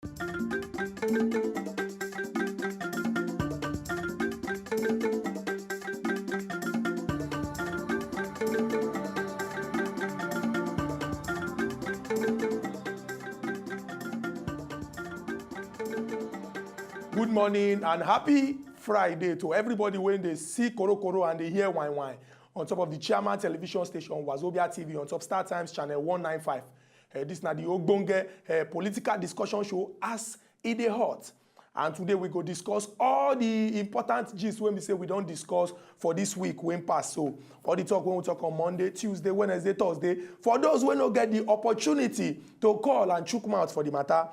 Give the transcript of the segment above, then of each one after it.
Good morning and happy Friday to everybody when they see Koro and they hear wine on top of the chairman television station Wazobia TV, on top Star Times channel 195. This is the ogbonge political discussion show as it is hot. And today we go discuss all the important gist when we say we don't discuss for this week when pass. So all the talk when we talk on Monday, Tuesday, Wednesday, Thursday. For those who don't get the opportunity to call and chook mouth for the matter,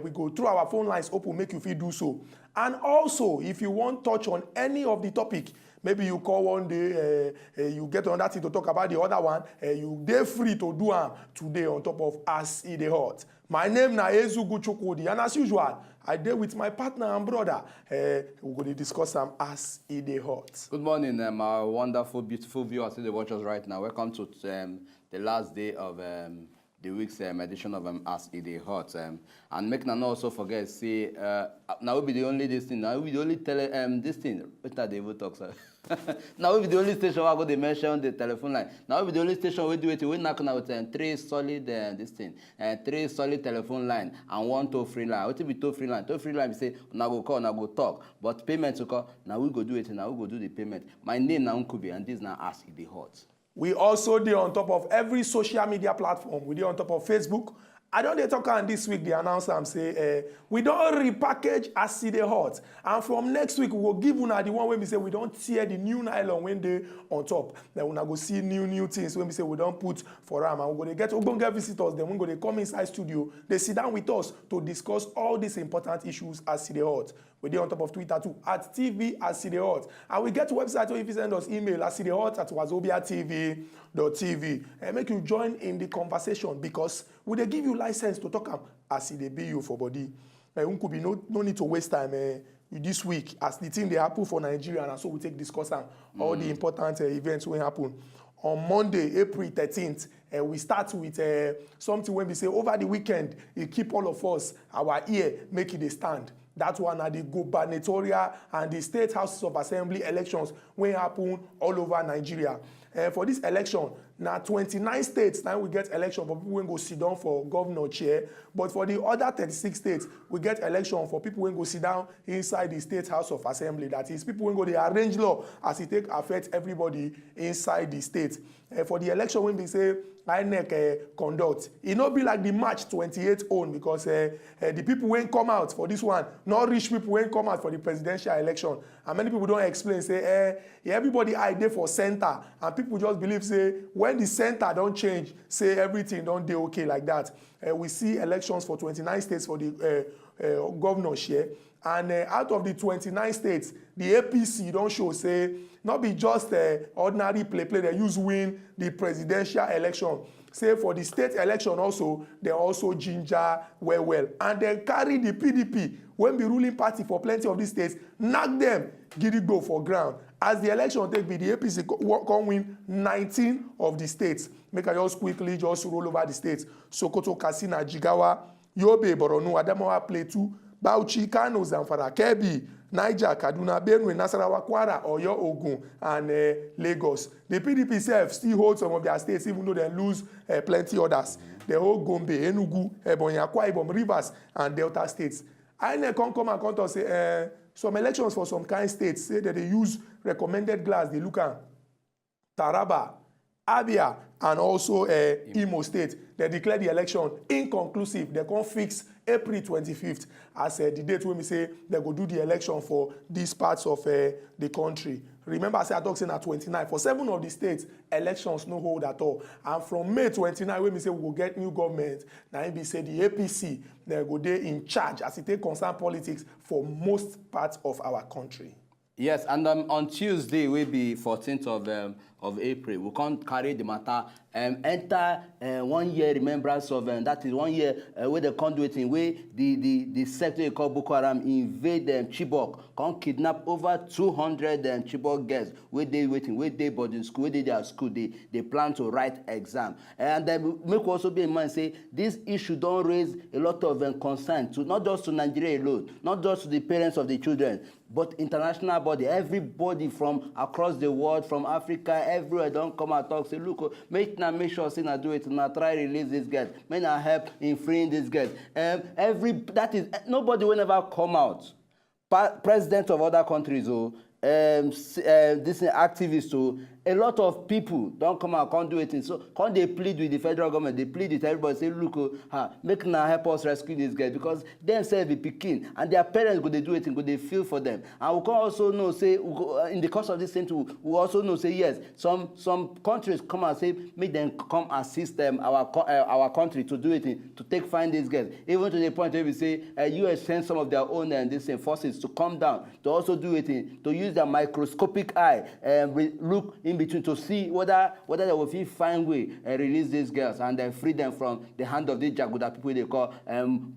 we go through our phone lines open, make you feel do so. And also, if you want touch on any of the topic, maybe you call one day, you get on that thing to talk about the other one, you dey free to do am today on top of As E Dey Hot. My name na Chook, and as usual, I dey with my partner and brother. We're going to discuss some As E Dey Hot. Good morning, my wonderful, beautiful viewers who watch us right now. Welcome to the last day of the week's edition of As E Dey Hot. And make na also forget, say, now will be the only this thing. Now will be the only this thing. Better they will talk, sir. Now will be the only station where I go to mention the telephone line. Now will be the only station we do it. We knock out with three solid this thing, three solid telephone line and one toll-free line. What will be toll-free line? Toll-free line we say now go call, now go talk. But payment to call, now we go do it. Now we go do the payment. My name now Nkubi, and this now As E Dey Hot. We also do on top of every social media platform. We do on top of Facebook. I don't talk on this week, the announcer and say, we don't repackage As E Dey Hot. And from next week, we will give una the one when we say we don't tear the new nylon when they on top. Then we're going to go see new things when we say we don't put for them. And we're going to get ogbonge visitors. Then we're going to come inside studio. They sit down with us to discuss all these important issues As E Dey Hot. We're there on top of Twitter too, at TV As E Dey Hot. And we get to website, so if you send us email, asidehot@wazobiatv.tv. And make you join in the conversation because we they give you license to talk as they be you for body. Could be no need to waste time this week as the thing they happen for Nigeria, and so we take discuss all the important events will happen. On Monday, April 13th, we start with something when we say over the weekend, it keep all of us, our ear, make it a stand. That one are the gubernatorial and the state houses of assembly elections when happen all over Nigeria. For this election, now 29 states, now we get election for people who go sit down for governor chair. But for the other 36 states, we get election for people who go sit down inside the state house of assembly. That is, people who go to arrange law as it take affect everybody inside the state. For the election, when they say INEC conduct, it not be like the March 28th own because the people won't come out for this one, not rich people won't come out for the presidential election. And many people don't explain, say, everybody eye there for center, and people just believe, say, when the center don't change, say everything don't do okay like that. We see elections for 29 states for the governorship, and out of the 29 states, the APC don't show, say, not be just ordinary play, they use win the presidential election. Say for the state election also, they also ginger well. And they carry the PDP, when the ruling party for plenty of these states, knock them, give it go for ground. As the election take be, the APC come win 19 of the states. Make I just quickly just roll over the states. Sokoto, Katsina, Jigawa, Yobe, Borno, Adamawa, Plateau, Bauchi, Kano, Zamfara, Kebbi, Niger, Kaduna, Benue, Nasarawa, Kwara, Oyo, Ogun, and Lagos. The PDP self still holds some of their states, even though they lose plenty others. They hold Gombe, Enugu, Ebonyi, Akwa Ibom, Rivers, and Delta states. INEC come and come to say some elections for some kind states say that they use recommended glass. They look at Taraba, Abia, and also Imo State. They declare the election inconclusive. They can't fix April 25th as the date when we say they go do the election for these parts of the country. Remember, I said I talked saying at 29. For 7 of the states, elections no hold at all. And from May 29, when we say we will get new government, now we say the APC, they go there in charge as it take concern politics for most parts of our country. Yes, and on Tuesday will be 14th of April. We can't carry the matter enter 1 year remembrance of that is 1 year where they can't do it in way the sector they call Boko Haram invade Chibok, can't kidnap over 200 Chibok girls where they waiting, where they boarding school, where they their school, they plan to write exam. And then make also be in mind say this issue don't raise a lot of concern to not just to Nigeria alone, not just to the parents of the children, but international body, everybody from across the world, from Africa, everywhere don't come and talk. Say, look, make sure say na do it, na try release this girl, may na help in freeing this girl. Nobody will never come out. President of other countries, this activists, a lot of people don't come out, can't do it. So can't they plead with the federal government? They plead with everybody, say, look, make now help us rescue this guy because themselves be picking and their parents go they do it, go they feel for them. And we can also know, say, in the course of this thing too, we also know, say, yes, some countries come and say, make them come assist them, our country to do it, to find these guys. Even to the point where we say, US send some of their own forces to come down, to also do it, to use their microscopic eye and look in between to see whether they will find way release these girls and then free them from the hand of these Jaguda people they call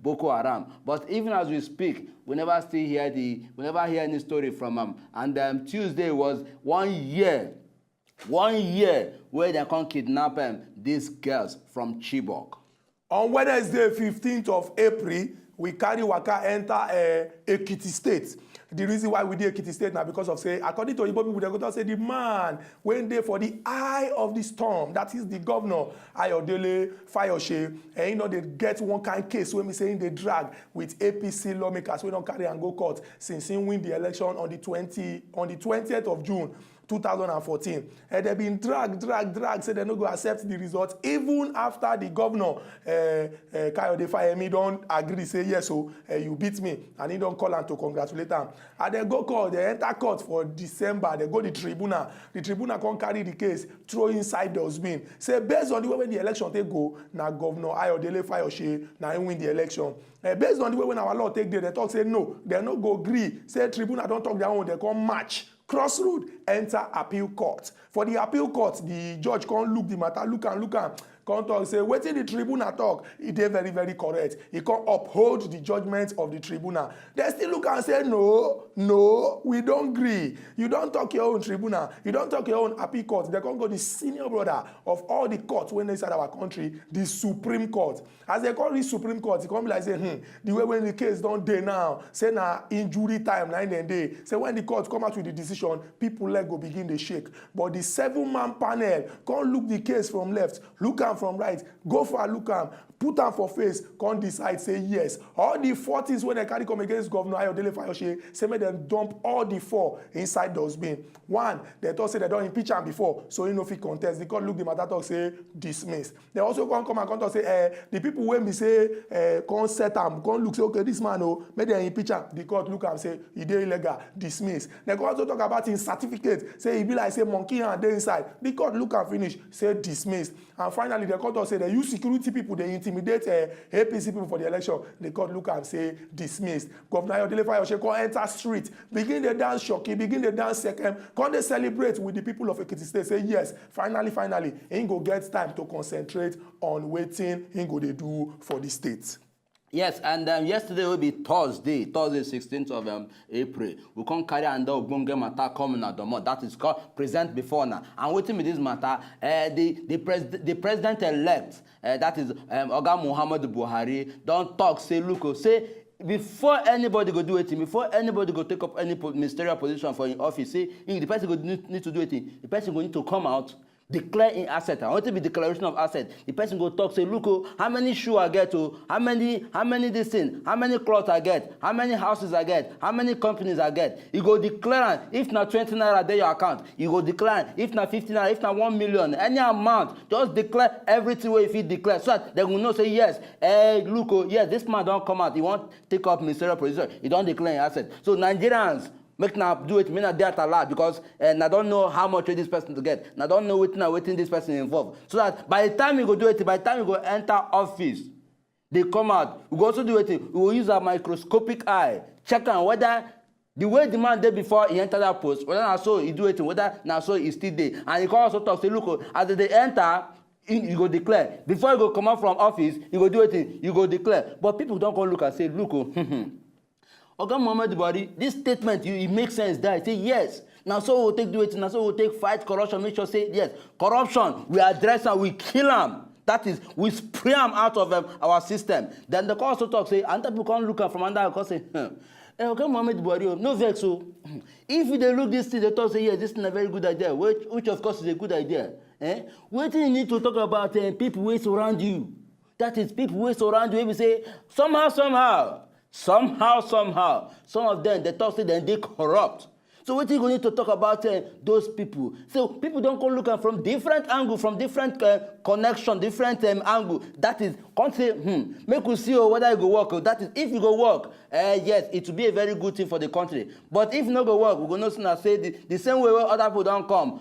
Boko Haram. But even as we speak, we never hear any story from them. And Tuesday was 1 year where they can kidnap these girls from Chibok. On Wednesday, 15th of April, we carry waka enter Ekiti State. The reason why we did Ekiti State now because of say, according to Igbo people, they go to say the man went there for the eye of the storm. That is the governor Ayodele Fayose. And you know they get one kind of case when we saying they drag with APC lawmakers. We don't carry and go court since he win the election on the 20th of June. 2014, and they've been drag, say they're not going to accept the result, even after the governor, Kayode Fayemi, don't agree, say yes, so you beat me, and he don't call and to congratulate them. And they go court, they enter court for December, they go to the tribunal can't carry the case, throw inside the dustbin. Say based on the way when the election they go, now Governor Ayodele Fayose, now he win the election. Based on the way when our law take there, they talk, say no, they not go agree, say tribunal don't talk their own, they come match. Crossroad enter appeal court. For the appeal court, the judge can't look the matter, look and can't talk, say, wait till the tribunal talk. It is very, very correct. He can't uphold the judgment of the tribunal. They still look and say, no, we don't agree. You don't talk your own tribunal. You don't talk your own appeal court. They can't go the senior brother of all the courts when they inside our country, the Supreme Court. As they call this Supreme Court, it can't be like, say, the way when the case don't day now, say now injury time, 9 day. Say when the court come out with the decision, people let go begin to shake. But the 7-man panel can't look the case from left, look at from right, go for a look am, put am for face, can't decide, say yes. All the 4 things when they carry come against Governor Ayodele Fayose, say make them dump all the 4 inside dustbin. 1, they thought say they don't impeach am before, so he no fit contest. The court look the matter talk say dismiss. They also come and talk say the people when we say can't set am, can't look say okay this man make them impeach am. The court look am say he dey illegal, dismiss. They go also talk about his certificate, say he be like say monkey hand dey inside. The court look and finish, say dismiss. And finally the court say they use security people, they intimidate APC people for the election. The court look and say dismissed. Governor Ayodele Fayose come enter street, begin the dance shocky, begin the dance second, come they celebrate with the people of Ekiti State. Say yes, finally, he go get time to concentrate on waiting he go they do for the state. Yes, and yesterday will be Thursday 16th of April. We can't carry under ogbonge matter coming at the month. That is called present before now. And waiting with this matter, the president-elect, that is Oga Muhammad Buhari, don't talk, say, look, say, before anybody go do it, before anybody go take up any ministerial position for in office, say, the person go need to do it, the person go need to come out, declare in asset. I want to be declaration of asset. The person go talk, say, look, how many shoe I get, how many this thing, how many clothes I get, how many houses I get, how many companies I get. You go declare, if not 20 naira there your account, you go declare, if not 50 naira, if not 1 million, any amount, just declare everything where if you declare, so that they will know, say, yes, look, yes, this man don't come out, he won't take up ministerial position, he don't declare in asset. So Nigerians, make now do it, me not dare to lie because I don't know how much this person to get. And I don't know what this person involved. So that by the time you go do it, by the time you go enter office, they come out. We go also do it. We will use a microscopic eye, check on whether The way the man did before he entered that post, whether now so he do it, whether now so he still there, and he can also talk, say, look, as they enter, you go declare. Before you go come out from office, you go do it, you go declare. But people don't go look and say, look, Oga Muhammad Buhari, this statement, it makes sense there. Say, yes. Now so we'll take do it, now so we'll take fight corruption, make sure say, yes, corruption, we address and we kill them. That is, we spray them out of our system. Then the also talk, say, and people can't look at from under and say, okay, Muhammad Buhari, no vex. So, if they look this thing, they talk, say, yes, this is a very good idea, which of course is a good idea. What do you need to talk about people who surround you? That is, people who surround you, we say, somehow, some of them, they talk, say, then they corrupt. So what are you going to talk about those people? So people don't go looking from different angle, from different connection, different angle. That is, can't say, make we see whether you go work. That is, if you go work, yes, it will be a very good thing for the country. But if you no go work, we're going to say the same way where other people don't come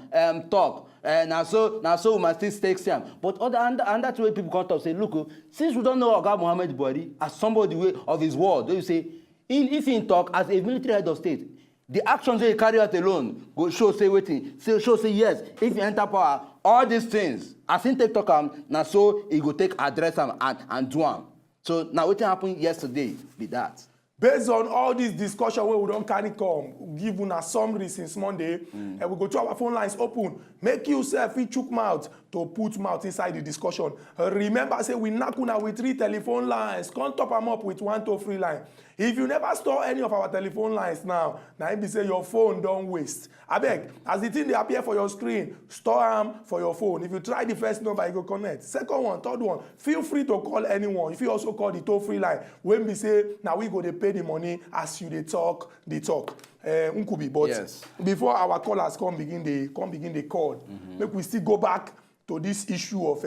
talk. Now so we must still take some. But and that way people come talk, say, look, since we don't know Oga Muhammad Buhari as somebody way of his word, you say, if he talk as a military head of state, the actions they carry out alone go show say waiting, show say yes. If you enter power, all these things, as in take talk now so he go take address them and do them. So now what happened yesterday be that. Based on all this discussion where we don't carry come, give una summary since Monday, and we go to our phone lines open. Make yourself fit chook mouth to put mouth inside the discussion. Remember, say we knock una with 3 telephone lines. Come top them up with 1 toll-free line. If you never store any of our telephone lines now it be say your phone don't waste. Abeg, as the thing they appear for your screen, store them for your phone. If you try the first number, you go connect. Second one, third one, feel free to call anyone. If you also call the toll-free line, when we say now we go to pay the money as you they talk. Unkubi, but yes. Before our callers come begin the call, make we still go back to this issue of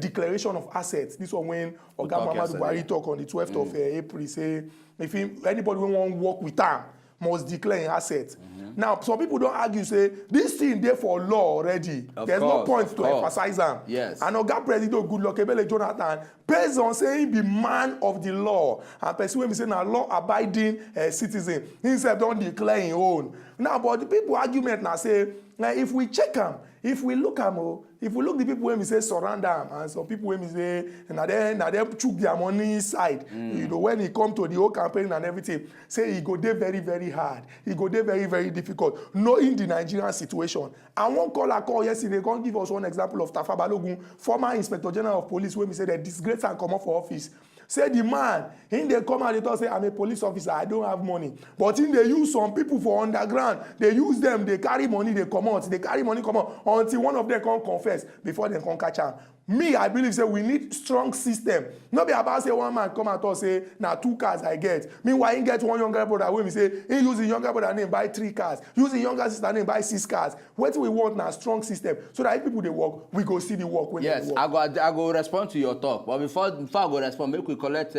declaration of assets. This one when Oga Muhammad Buhari talk on the 12th of April, say if anybody who want to work with them must declare an asset. Now, some people don't argue, say, this thing there for law already. There's no point to emphasize them. Yes. And Oga President Goodluck Ebele Jonathan, based on saying be man of the law, and person when we say now law-abiding citizen, himself don't declare his own. Now, but the people argument now say, if we check them, if we look the people when we say surround them, and some people when we say now they chook their money inside, you know, when it come to the whole campaign and everything, say it go there very, very hard. It go there very, very difficult. Knowing the Nigerian situation. And one call yesterday, they can give us one example of Tafa Balogun, former Inspector General of Police, when we say that disgrace and come up for office. Say the man, in they come out, they talk, say, I'm a police officer, I don't have money. But in they use some people for underground, they use them, they carry money, they come out, until one of them can confess before they can catch them. Me, I believe, say, we need strong system. Not be about, say, one man come out and say, now 2 cars I get. Meanwhile, he get one younger brother, when we say, he use the younger brother name, buy 3 cars. Use the younger sister name, buy 6 cars. What we want now, strong system. So that if people, they work, we go see the work when yes, they work. I go respond to your talk. But before I go respond, make we collect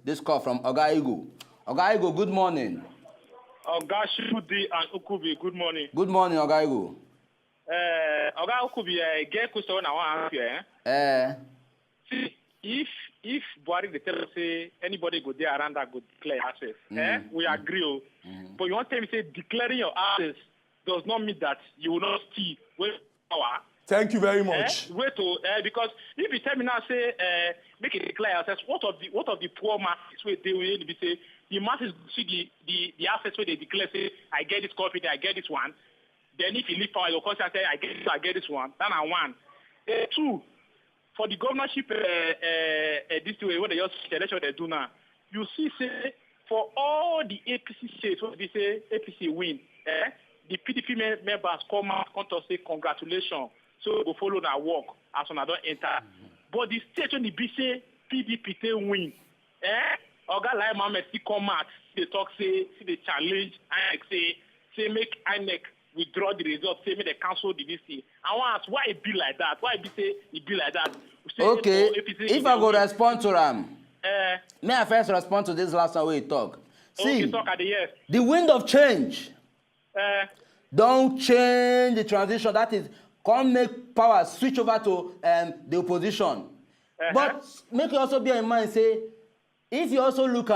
this call from Oga Igu. Oga Igu, good morning. Oga Shudi and Ukubi, good morning. Good morning, Oga Igu. Oga Ukubi, get question I want to answer. See, if Buhari they tell us say anybody go there around that go declare assets, we agree. But you want to tell me say declaring your assets does not mean that you will not steal with power. Thank you very much. Because if you tell me now say make it declare assets, what of the poor masses where they will be say the masses see the assets where they declare say I get this company, I get this one. Then if you leave power, your conscience say I get this one. Then I one. 2, for the governorship this way what they just election they do now, you see say for all the APC states what they say APC win, the PDP members come out to say congratulations. So we go follow that work as when I don't enter. But the state when the be say PDP they win, Oga Lai Mohammed still come out, they talk say they challenge INEC say make INEC withdraw the results, say make the council the VC. I want to ask why it be like that? Why it be say it be like that? Say, okay, if I go respond to them, may I first respond to this last one where you talk? See, talk at the end. The wind of change don't change the transition. That is, can't make power switch over to the opposition. But make you also bear in mind, say, if you also look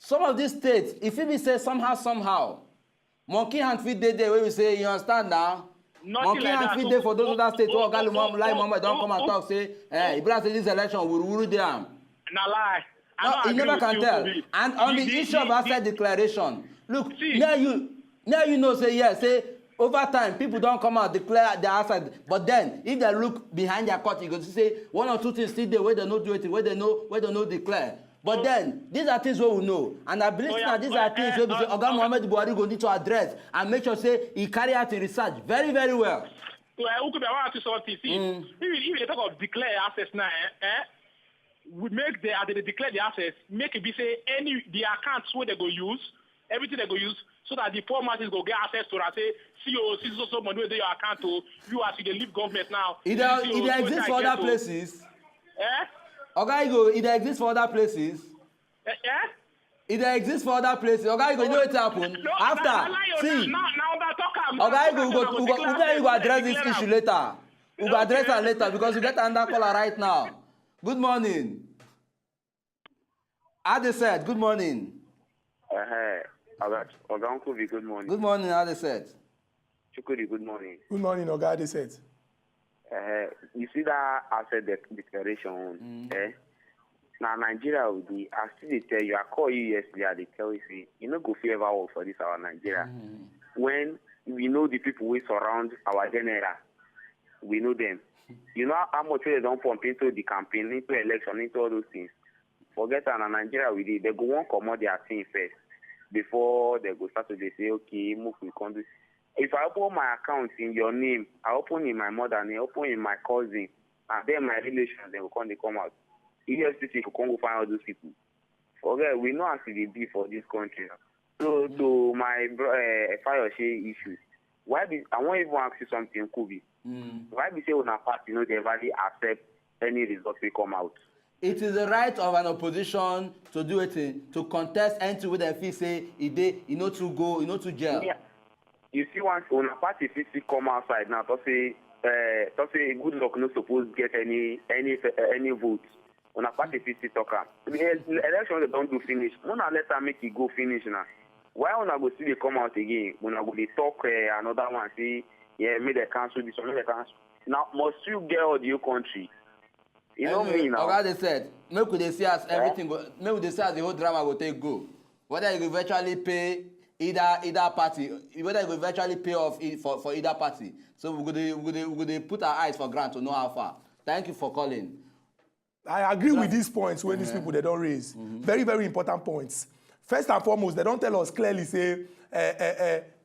some of these states, if it be say somehow, monkey hand fit dey there where we say, you understand now? Nothing Monkey like hand that. fit dey for those other states where Oga Mohammed don't come and talk, say, Ibrahim say this election will rule them. Na lie. No, you never can tell. And on the issue of asset declaration, look, now you know, say, yes, say, over time, people don't come out, declare their asset. But then, if they look behind their court, you go to say, one or two things still there where they no do it, where they no declare. But then, these are things we know. And I believe that these are things where we say, Oga Mohammed Buhari go need to address and make sure, say, he carry out the research very, very well. So, I want to ask you something. See, if they talk of declare assets now, we make they declare the assets, make it be say the accounts where they go use, everything they go use, so that the poor masses go get access to that. Say, see so money where they your account to you as you leave government now. It exists for other places. Okay, it exists for other places. It exists for other places. Okay, you know what happened after. See, we go address this issue later. We go address it later because we get another caller right now. Good morning. Ade said, good morning. Oga Uncle, good morning. Good morning, Ade said. Chukuri, good morning. Good morning, Oga Ade said. You see that asset declaration, Now Nigeria will be, I still tell you, I call you yesterday, they tell you, say, you know, go ever work for this our Nigeria. When we know the people we surround our general, we know them. You know how much they don't pump into the campaign, into election, into all those things. Forget that in Nigeria we did. They go on come out their thing first before they go start to say, okay, move we can do. If I open my account in your name, I open in my mother name, I open in my cousin, and then my relations, they will come out. EFCC will come go find all those people. Forget, we know how to be for this country. So to my fire issues, why be, I won't even ask you something, Kubi. Why be say on a party, you know, they really accept any results they come out? It is the right of an opposition to do it, to contest anything with the fee say, you know, to go, you know, to jail. Yeah. You see, once on a party, if you come outside now, to say good luck, not supposed to get any votes. On a party, if you talk, the election they don't do finish. When I let them make it go finish now. Why when I go see they come out again? When I go they talk another one, say, yeah, may they cancel this one, may they cancel. Now, must you get all the whole country? You know me now. Okay, they said, maybe they see as everything go, maybe they see as the whole drama will take go. Whether you will virtually pay either party, whether you will virtually pay off for either party. So we're going to put our eyes for grant to know how far. Thank you for calling. I agree with these points when these people they don't raise. Very, very important points. First and foremost, they don't tell us clearly, say,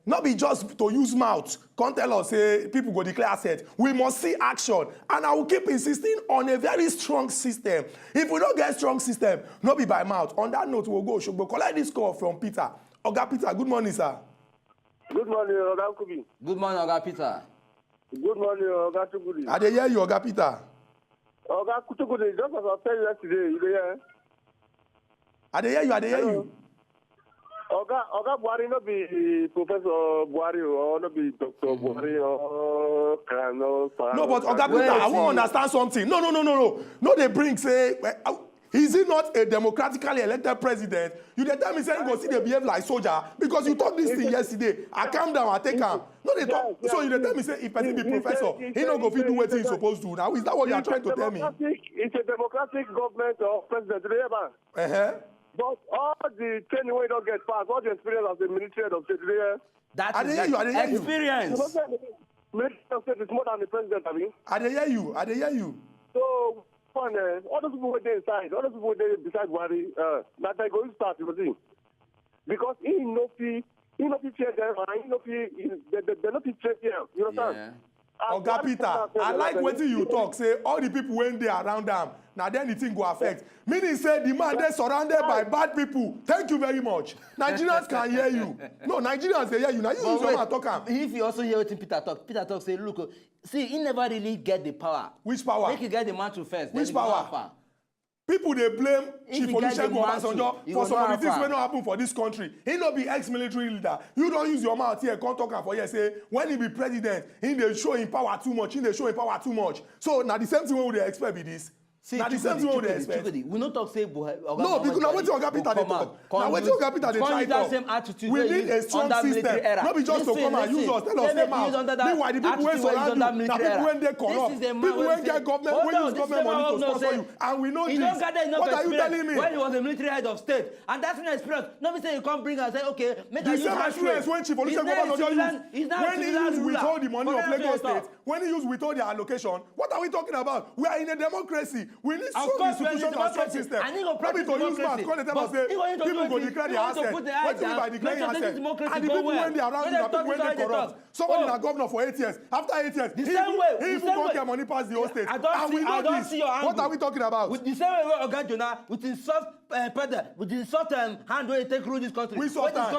not be just to use mouth, can't tell us, say, people go declare asset. We must see action. And I will keep insisting on a very strong system. If we don't get a strong system, not be by mouth. On that note, we'll go. Should we collect this call from Peter? Oga Peter, good morning, sir. Good morning, Oga Kubi. Good morning, Oga Peter. Good morning, Oga Tukudi. I dey hear you, Oga Peter. Oga Tukudi, just as I said yesterday, you there? I dey hear you. Oga Buhari no be Professor Buhari or no be Dr. Buhari or Colonel. No, but Oga Peter, I won't understand something. No. No, they bring, say, is he not a democratically elected president? You dey tell me saying go see they behave like soldier because you talk this thing yesterday. I calm down, I take him. No, they talk. So you dey tell me say if person be professor, he no go fit do what he's supposed to. Now is that what you are trying to tell me? It's a democratic government or president, remember? But all the training we don't get past, all the experience of the military of state there. That's I dey hear you. experience. Military of state is more than the president, I mean. I dey hear you. So, all those people were there inside, all those people were there beside Buhari, that they go to start, you see. Because he no fear them, and they no fear here, you understand? Yeah. Oga Peter, I like wetin you talk, say all the people when they around them, now then the thing go affect. Meaning say the man they surrounded by bad people. Thank you very much. Nigerians can hear you. No, Nigerians they hear you. Now you use your mouth talk am. If you also hear what Peter talk, say, look, see, he never really get the power. Which power? Make you get the mantle first. Which power? People they blame Chief Olusegun Obasanjo for some of the things wey no happen for this country. He no be ex-military leader. You don't use your mouth here, come talk am for here. Say when he be president, he dey show him power too much. So now the same thing we dey expect be this. See, Now the same thing we dey expect. we no talk say Buhari. No, because now wetin Oga Peter dey talk. Now wetin Oga Peter dey try talk. We need a strong system. No be just to come and use us, tell us say mouth. Meanwhile, the people wey surround you, na people wey dey corrupt, people wey get government, wey use government money to sponsor you, and we know this. What are you telling me? When he was a military head of state, and that's an experience. No be say you come bring and say, okay, make I use the same experience when Chief Olusegun Obasanjo used. When he used withhold the money of Lagos State, when he used withhold the allocation, what are we talking about? We are in a democracy. We need strong institutions and strong system. Probably to use math, when they tell us say people go declare their assets. What do you mean by declaring assets? And the people when they are around you, the people when they corrupt. Somebody na governor for 8 years. After 8 years, he even won't get money past the whole state. And we know this. What are we talking about? With the same way Oga Jonah, with his soft pedal, with his soft hand where he take rule this country. We soft hand.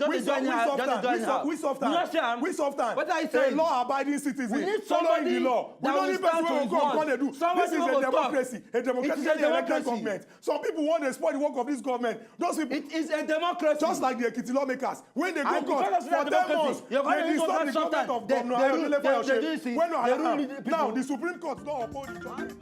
We soft hand. We soft hand. What are you saying? A law-abiding citizen. We need following somebody the law. We don't need person who will come and do. This is a democracy. A democratically elected government. Some people want to spoil the work of this government. Those people. It is a democracy. Just like the Ekiti lawmakers. When they go court for 10 months, they disturb the government of Governor Ayodele Fayose. When now the Supreme Court don't uphold the judgment.